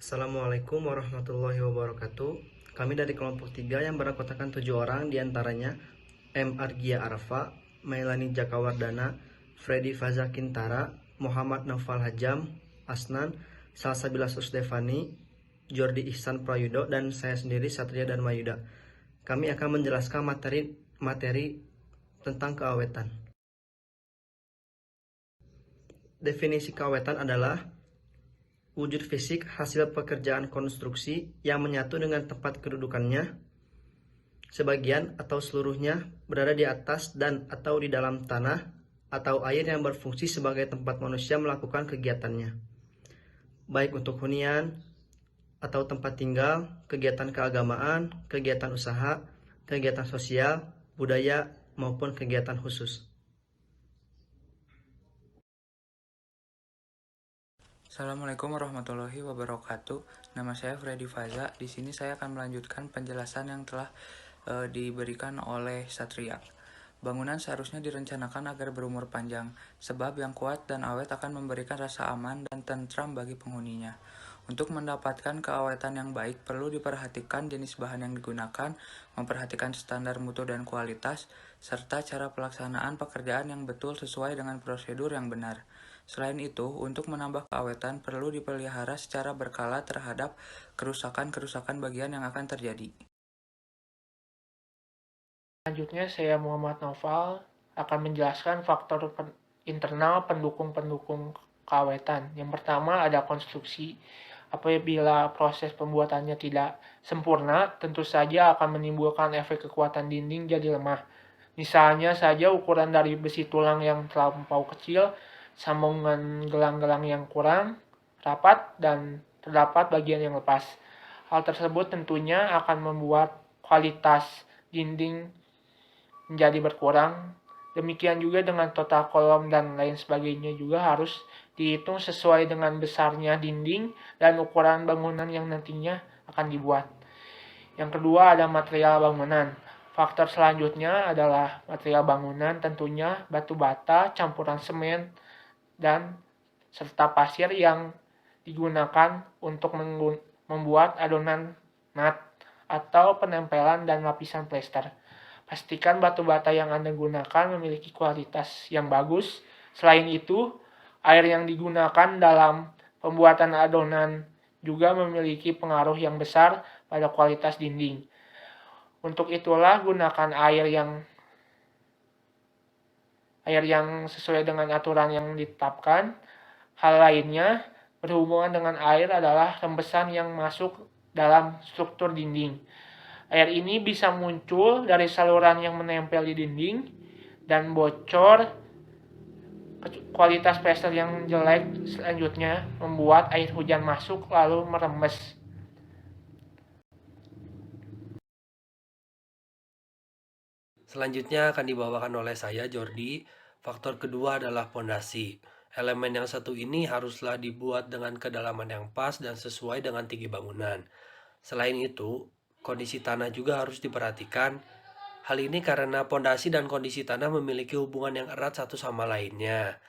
Assalamualaikum warahmatullahi wabarakatuh. Kami dari kelompok 3 yang beranggotakan 7 orang, diantaranya M. Argia Arafa, Mailani Jakawardana, Freddy Faza Kintara, Muhammad Naufal Hajam, Asnan, Salsabila Susdevani, Jordi Ihsan Prayudo, dan saya sendiri Satria Darmayuda. Kami akan menjelaskan materi tentang keawetan. Definisi keawetan adalah wujud fisik hasil pekerjaan konstruksi yang menyatu dengan tempat kedudukannya, sebagian atau seluruhnya berada di atas dan atau di dalam tanah atau air yang berfungsi sebagai tempat manusia melakukan kegiatannya, baik untuk hunian atau tempat tinggal, kegiatan keagamaan, kegiatan usaha, kegiatan sosial, budaya, maupun kegiatan khusus. Assalamualaikum warahmatullahi wabarakatuh. Nama saya Freddy Faza. Di sini saya akan melanjutkan penjelasan yang telah diberikan oleh Satria. Bangunan seharusnya direncanakan agar berumur panjang, sebab yang kuat dan awet akan memberikan rasa aman dan tentram bagi penghuninya. Untuk mendapatkan keawetan yang baik, perlu diperhatikan jenis bahan yang digunakan, memperhatikan standar mutu dan kualitas, serta cara pelaksanaan pekerjaan yang betul sesuai dengan prosedur yang benar. Selain itu, untuk menambah keawetan perlu dipelihara secara berkala terhadap kerusakan-kerusakan bagian yang akan terjadi. Selanjutnya saya Muhammad Naufal akan menjelaskan faktor internal pendukung-pendukung keawetan. Yang pertama ada konstruksi. Apabila proses pembuatannya tidak sempurna, tentu saja akan menimbulkan efek kekuatan dinding jadi lemah. Misalnya saja ukuran dari besi tulang yang terlampau kecil, sambungan gelang-gelang yang kurang rapat, dan terdapat bagian yang lepas. Hal tersebut tentunya akan membuat kualitas dinding menjadi berkurang. Demikian juga dengan total kolom dan lain sebagainya juga harus dihitung sesuai dengan besarnya dinding dan ukuran bangunan yang nantinya akan dibuat. Yang kedua ada material bangunan. Faktor selanjutnya adalah material bangunan, tentunya batu bata, campuran semen, dan serta pasir yang digunakan untuk membuat adonan nut atau penempelan dan lapisan plester. Pastikan batu bata yang Anda gunakan memiliki kualitas yang bagus. Selain itu, air yang digunakan dalam pembuatan adonan juga memiliki pengaruh yang besar pada kualitas dinding. Untuk itulah gunakan air sesuai dengan aturan yang ditetapkan. Hal lainnya berhubungan dengan air adalah rembesan yang masuk dalam struktur dinding. Air ini bisa muncul dari saluran yang menempel di dinding dan bocor. Kualitas plester yang jelek selanjutnya membuat air hujan masuk lalu merembes. Selanjutnya akan dibawakan oleh saya, Jordi. Faktor kedua adalah pondasi. Elemen yang satu ini haruslah dibuat dengan kedalaman yang pas dan sesuai dengan tinggi bangunan. Selain itu, kondisi tanah juga harus diperhatikan. Hal ini karena pondasi dan kondisi tanah memiliki hubungan yang erat satu sama lainnya.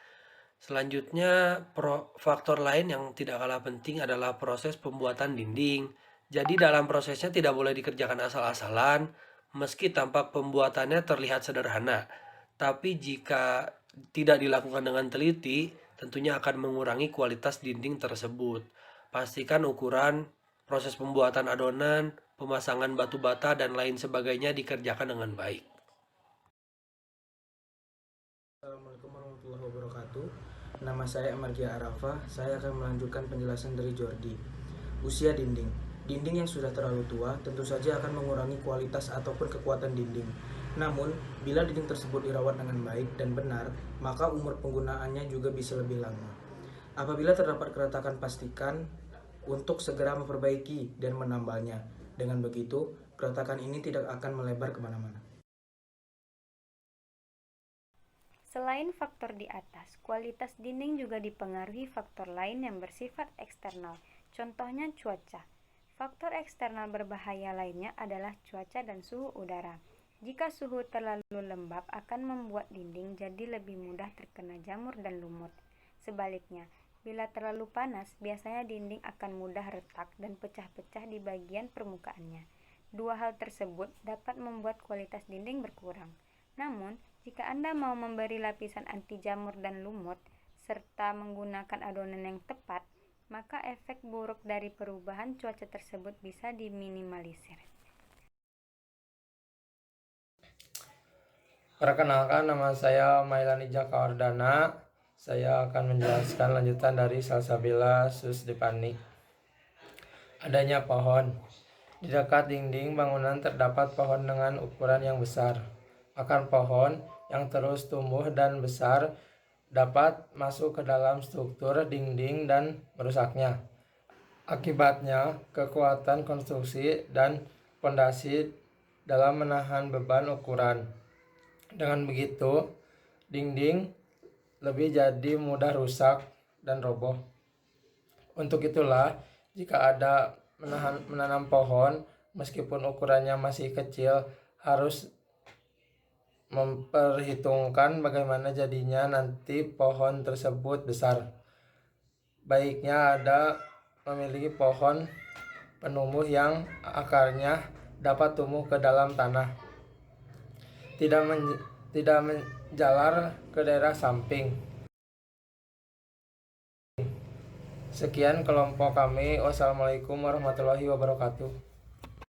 Selanjutnya, faktor lain yang tidak kalah penting adalah proses pembuatan dinding. Jadi dalam prosesnya tidak boleh dikerjakan asal-asalan, meski tampak pembuatannya terlihat sederhana. Tapi jika tidak dilakukan dengan teliti, tentunya akan mengurangi kualitas dinding tersebut. Pastikan ukuran, proses pembuatan adonan, pemasangan batu bata, dan lain sebagainya dikerjakan dengan baik. Assalamualaikum warahmatullahi wabarakatuh. Nama saya Amargia Arafa. Saya akan melanjutkan penjelasan dari Jordi. Usia dinding. Dinding yang sudah terlalu tua tentu saja akan mengurangi kualitas ataupun kekuatan dinding. Namun, bila dinding tersebut dirawat dengan baik dan benar, maka umur penggunaannya juga bisa lebih lama. Apabila terdapat keretakan, pastikan untuk segera memperbaiki dan menambalnya. Dengan begitu, keretakan ini tidak akan melebar kemana-mana. Selain faktor di atas, kualitas dinding juga dipengaruhi faktor lain yang bersifat eksternal, contohnya cuaca. Faktor eksternal berbahaya lainnya adalah cuaca dan suhu udara. Jika suhu terlalu lembab akan membuat dinding jadi lebih mudah terkena jamur dan lumut. Sebaliknya, Bila terlalu panas, biasanya dinding akan mudah retak dan pecah-pecah di bagian permukaannya. Dua hal tersebut dapat membuat kualitas dinding berkurang. Namun, jika Anda mau memberi lapisan anti jamur dan lumut, serta menggunakan adonan yang tepat, maka efek buruk dari perubahan cuaca tersebut bisa diminimalisir. Perkenalkan, nama saya Mailani Jaka Wardana. Saya akan menjelaskan lanjutan dari Salsabila susdepani. Adanya pohon. Di dekat dinding bangunan terdapat pohon dengan ukuran yang besar. Akar pohon yang terus tumbuh dan besar dapat masuk ke dalam struktur dinding dan merusaknya. Akibatnya, kekuatan konstruksi dan fondasi dalam menahan beban ukuran. Dengan begitu, dinding lebih jadi mudah rusak dan roboh. Untuk itulah, jika ada menanam pohon, meskipun ukurannya masih kecil, harus memperhitungkan bagaimana jadinya nanti pohon tersebut besar. Baiknya ada memiliki pohon penumbuh yang akarnya dapat tumbuh ke dalam tanah, tidak menjalar ke daerah samping. Sekian kelompok kami. Wassalamualaikum warahmatullahi wabarakatuh.